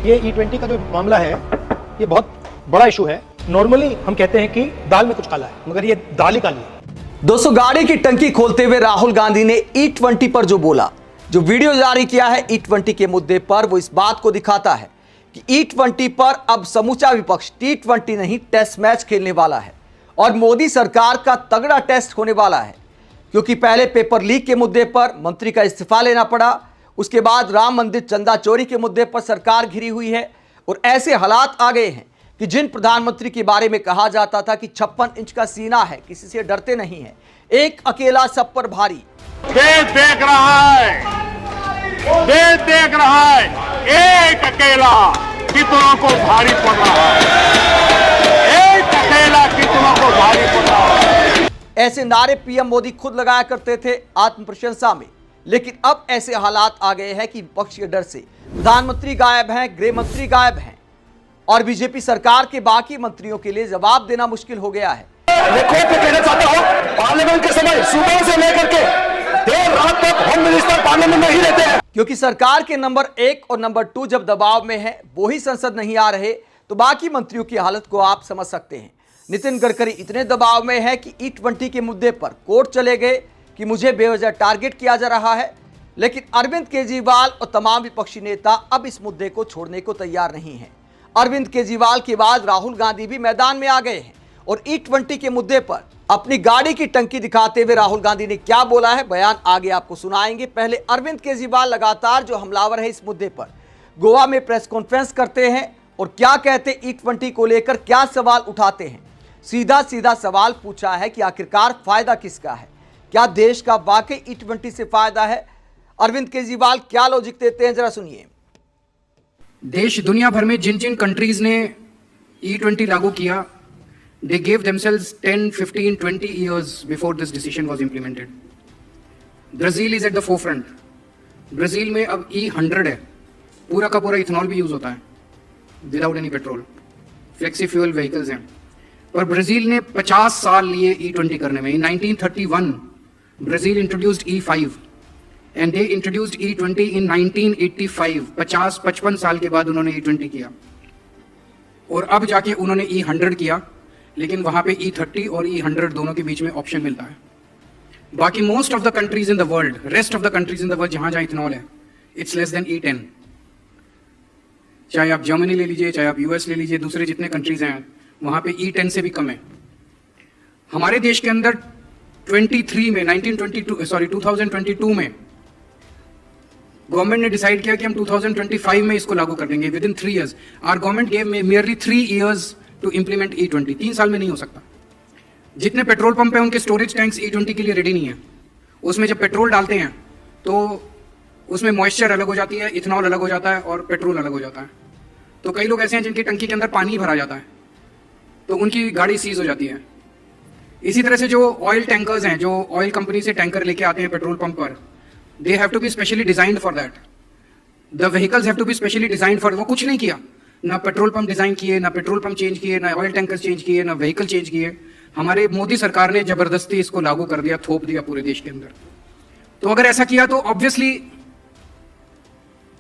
ये E20 का जो मामला है ये बहुत बड़ा इशू है। नॉर्मली हम कहते हैं कि दाल में कुछ काला है, मगर ये दाल ही काली है। दोस्तों, गाड़ी की टंकी खोलते हुए राहुल गांधी ने E20 पर जो बोला, जो वीडियो जारी किया है E20 के मुद्दे पर, वो इस बात को दिखाता है कि E20 पर अब समूचा विपक्ष T20 नहीं टेस्ट मैच खेलने वाला है और मोदी सरकार का तगड़ा टेस्ट होने वाला है। क्योंकि पहले पेपर लीक के मुद्दे पर मंत्री का इस्तीफा लेना पड़ा, उसके बाद राम मंदिर चंदा चोरी के मुद्दे पर सरकार घिरी हुई है और ऐसे हालात आ गए हैं कि जिन प्रधानमंत्री के बारे में कहा जाता था कि 56 इंच का सीना है, किसी से डरते नहीं है, एक अकेला सब पर भारी। देश देख रहा है, देश देख रहा है, एक अकेला कितनों को भारी पड़ रहा है, एक अकेला कितनों को भारी पड़ रहा है। ऐसे नारे पीएम मोदी खुद लगाया करते थे आत्म प्रशंसा में, लेकिन अब ऐसे हालात आ गए हैं कि विपक्ष के डर से प्रधानमंत्री गायब हैं, गृह मंत्री गायब हैं और बीजेपी सरकार के बाकी मंत्रियों के लिए जवाब देना मुश्किल हो गया है। कहना चाहता हूं, पार्लियामेंट के समय सुबह से लेकर के देर रात तक होम मिनिस्टर पार्लियामेंट में ही रहते हैं। क्योंकि सरकार के नंबर 1 और नंबर 2 जब दबाव में है, वो ही संसद नहीं आ रहे, तो बाकी मंत्रियों की हालत को आप समझ सकते हैं। नितिन गडकरी इतने दबाव में है कि E20 के मुद्दे पर कोर्ट चले गए कि मुझे बेवजह टारगेट किया जा रहा है, लेकिन अरविंद केजरीवाल और तमाम विपक्षी नेता अब इस मुद्दे को छोड़ने को तैयार नहीं हैं। अरविंद केजरीवाल के बाद राहुल गांधी भी मैदान में आ गए हैं और E20 के मुद्दे पर अपनी गाड़ी की टंकी दिखाते हुए राहुल गांधी ने क्या बोला है, बयान आगे आपको सुनाएंगे। पहले अरविंद केजरीवाल लगातार जो हमलावर है इस मुद्दे पर, गोवा में प्रेस कॉन्फ्रेंस करते हैं और क्या कहते E20 को लेकर क्या सवाल उठाते हैं। सीधा सीधा सवाल पूछा है कि आखिरकार फायदा किसका है, क्या देश का वाकई E20 से फायदा है। अरविंद केजरीवाल क्या लॉजिक देते हैं, जरा सुनिए। देश दुनिया भर में जिन जिन कंट्रीज ने E20 लागू किया, they gave themselves 10, 15, 20 years before this decision was implemented. Brazil is at the forefront. Brazil में अब E100 है, पूरा का पूरा इथेनॉल भी यूज होता है without any petrol, flexi fuel vehicles हैं। पर ब्राजील ने 50 साल लिए E20 करने में। इन 1931 Brazil introduced E5 and they introduced E20 इन 1985। 55 साल के बाद उन्होंने E20 किया और अब जाके उन्होंने E100 किया, लेकिन वहां पे E30 और E100 दोनों के बीच में ऑप्शन मिलता है। बाकी most of the countries in the world, rest of the countries in the world जहां जहां इथेनॉल है, इट्स लेस देन E10। चाहे आप जर्मनी ले लीजिए, चाहे आप US ले लीजिए, दूसरे जितने कंट्रीज हैं वहां पे E10 से भी कम है। हमारे देश के अंदर 2022 में गवर्नमेंट ने डिसाइड किया कि हम 2025 में इसको लागू कर देंगे, within 3 years। Our government gave merely 3 years to implement E20। 3 साल में नहीं हो सकता। जितने पेट्रोल पंप है उनके स्टोरेज टैंक्स E20 के लिए रेडी नहीं है। उसमें जब पेट्रोल डालते हैं तो उसमें मॉइस्चर अलग हो जाती है, इथेनॉल अलग हो जाता है और पेट्रोल अलग हो जाता है। तो कई लोग ऐसे हैं जिनकी टंकी के अंदर पानी भरा जाता है, तो उनकी गाड़ी सीज हो जाती है। इसी तरह से जो ऑयल टैंकर्स हैं, जो ऑयल कंपनी से टैंकर लेके आते हैं पेट्रोल पंप पर, they have to be specially designed for that. The vehicles have to be specially designed for. वो कुछ नहीं किया, ना पेट्रोल पंप डिजाइन किए, ना पेट्रोल पंप चेंज किए, ना ऑयल टैंकर्स चेंज किए, ना व्हीकल चेंज किए। हमारे मोदी सरकार ने जबरदस्ती इसको लागू कर दिया, थोप दिया पूरे देश के अंदर। तो अगर ऐसा किया तो ऑब्वियसली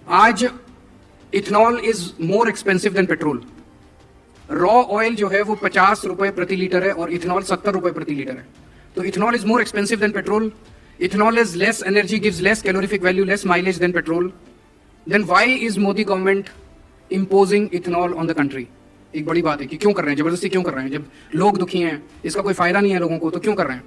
आज ethanol is more expensive than petrol. Raw oil जो है वो 50 रुपए प्रति लीटर है और इथेनॉल 70 रुपए प्रति लीटर है। तो ethanol is more expensive than petrol. Ethanol is less energy, gives less calorific value, less mileage than petrol. Then why is Modi government imposing ethanol on the country? एक बड़ी बात है कि क्यों कर रहे हैं, जबरदस्ती क्यों कर रहे हैं? जब लोग दुखी हैं, इसका कोई फायदा नहीं है लोगों को, तो क्यों कर रहे हैं?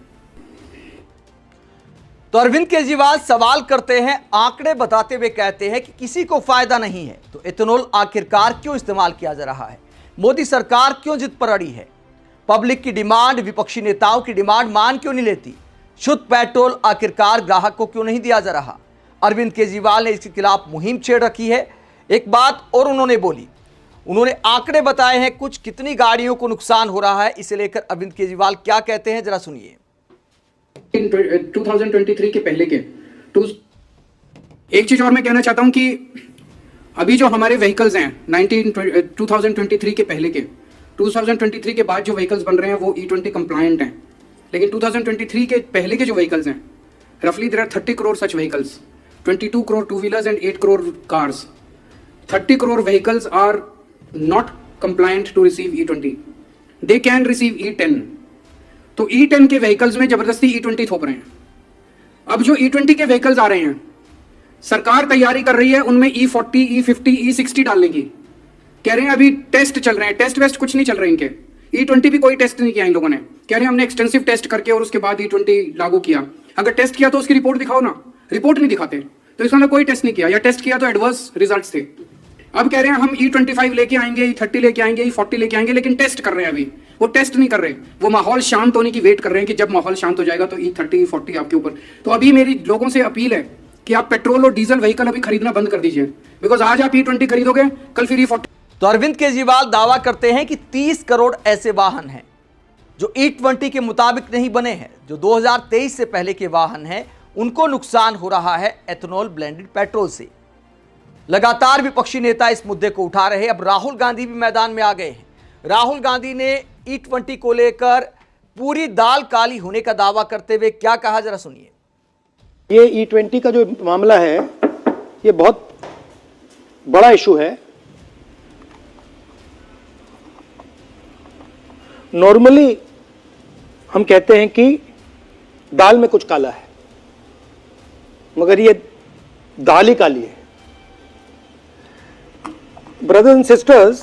तो अरविंद केजरीवाल सवाल करते हैं, आंकड़े बताते हुए कहते हैं कि किसी को फायदा नहीं है, तो इथेनॉल आखिरकार क्यों इस्तेमाल किया जा रहा है? मोदी सरकार क्यों जिद पर अड़ी है? पब्लिक की डिमांड, विपक्षी नेताओं की डिमांड मान क्यों नहीं लेती? शुद्ध पेट्रोल आखिरकार ग्राहक को क्यों नहीं दिया जा रहा? अरविंद केजरीवाल ने इसके खिलाफ मुहिम छेड़ रखी है। एक बात और उन्होंने बोली, उन्होंने आंकड़े बताए हैं कुछ, कितनी गाड़ियों को नुकसान हो रहा है, इसे लेकर अरविंद केजरीवाल क्या कहते हैं, जरा सुनिए। 2023 के पहले के एक चीज और मैं कहना चाहता हूं कि अभी जो हमारे व्हीकल्स हैं 2023 के पहले के, 2023 के बाद जो व्हीकल्स बन रहे हैं वो E20 कंप्लायंट हैं। लेकिन 2023 के पहले के जो व्हीकल्स हैं, रफली there are 30 crore such vehicles, 22 crore two wheelers and 8 crore cars. 30 crore vehicles are not compliant to receive E20. They can receive E10. तो E10 के व्हीकल्स में जबरदस्ती E20 थोप रहे हैं। अब जो E20 के व्हीकल्स आ रहे हैं, सरकार तैयारी कर रही है उनमें E40, E50, E60 डालने की। कह रहे हैं अभी टेस्ट चल रहे हैं, टेस्ट वेस्ट कुछ नहीं चल रहे इनके। E20 भी कोई टेस्ट नहीं किया इन लोगों ने। कह रहे हैं हमने एक्सटेंसिव टेस्ट करके और उसके बाद E20 लागू किया। अगर टेस्ट किया तो उसकी रिपोर्ट दिखाओ ना, रिपोर्ट नहीं दिखाते, तो इसमें कोई टेस्ट नहीं किया, या टेस्ट किया तो एडवर्स रिजल्ट्स थे। अब कह रहे हैं हम E25 लेके आएंगे, E30 लेके आएंगे, E40 लेके आएंगे, लेकिन टेस्ट कर रहे हैं। अभी वो टेस्ट नहीं कर रहे, वो माहौल शांत होने की वेट कर रहे हैं कि जब माहौल शांत हो जाएगा तो E30, E40 आपके ऊपर। तो अभी मेरी लोगों से अपील है कि आप पेट्रोल और डीजल व्हीकल अभी खरीदना बंद कर दीजिए, बिकॉज आज आप E20 खरीदोगे, कल फिर E40। तो अरविंद केजरीवाल दावा करते हैं कि 30 करोड़ ऐसे वाहन हैं जो E20 के मुताबिक नहीं बने हैं, जो 2023 से पहले के वाहन हैं, उनको नुकसान हो रहा है एथेनॉल ब्लेंडेड पेट्रोल से। लगातार विपक्षी नेता इस मुद्दे को उठा रहे। अब राहुल गांधी भी मैदान में आ गए हैं। राहुल गांधी ने E20 को लेकर पूरी दाल काली होने का दावा करते हुए क्या कहा, जरा सुनिए। ये E20 का जो मामला है, ये बहुत बड़ा इशू है। नॉर्मली हम कहते हैं कि दाल में कुछ काला है, मगर ये दाल ही काली है। Brothers and sisters,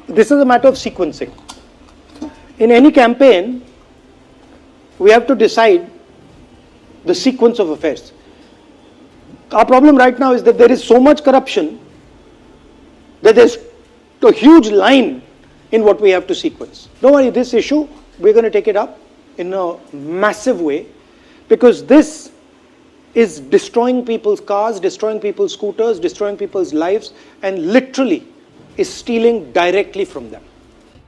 this is a matter of sequencing. In any campaign, we have to decide the sequence of affairs. Our problem right now is that there is so much corruption that there's a huge line in what we have to sequence. Don't worry, this issue, we're going to take it up in a massive way, because this is destroying people's cars, destroying people's scooters, destroying people's lives, and literally is stealing directly from them.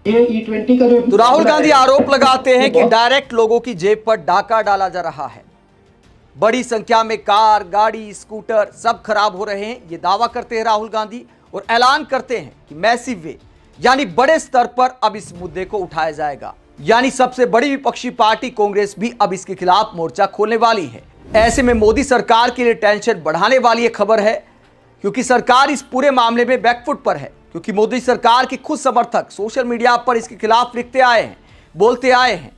ये E20 का जो तो राहुल गांधी आरोप लगाते हैं कि direct लोगों की जेब पर डाका डाला जा रहा है। बड़ी संख्या में कार, गाड़ी, स्कूटर सब खराब हो रहे हैं, ये दावा करते हैं राहुल गांधी, और ऐलान करते हैं कि मैसिव वे यानी बड़े स्तर पर अब इस मुद्दे को उठाया जाएगा। यानी सबसे बड़ी विपक्षी पार्टी कांग्रेस भी अब इसके खिलाफ मोर्चा खोलने वाली है। ऐसे में मोदी सरकार के लिए टेंशन बढ़ाने वाली यह खबर है, क्योंकि सरकार इस पूरे मामले में बैकफुट पर है, क्योंकि मोदी सरकार के खुद समर्थक सोशल मीडिया पर इसके खिलाफ लिखते आए हैं, बोलते आए हैं।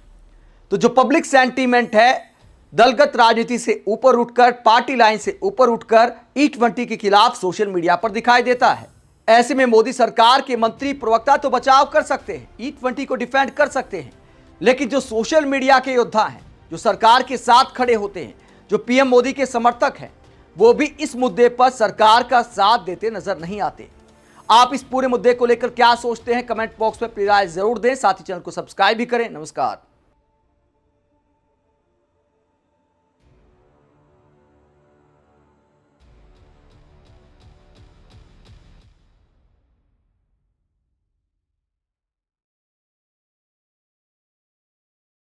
तो जो पब्लिक सेंटीमेंट है दलगत राजनीति से ऊपर उठकर, पार्टी लाइन से ऊपर उठकर E20 के खिलाफ सोशल मीडिया पर दिखाई देता है। ऐसे में मोदी सरकार के मंत्री, प्रवक्ता तो बचाव कर सकते हैं, E20 को डिफेंड कर सकते हैं, लेकिन जो सोशल मीडिया के योद्धा हैं, जो सरकार के साथ खड़े होते हैं, जो पीएम मोदी के समर्थक हैं, वो भी इस मुद्दे पर सरकार का साथ देते नजर नहीं आते। आप इस पूरे मुद्दे को लेकर क्या सोचते हैं, कमेंट बॉक्स में अपनी राय जरूर दें। साथ ही चैनल को सब्सक्राइब भी करें। नमस्कार।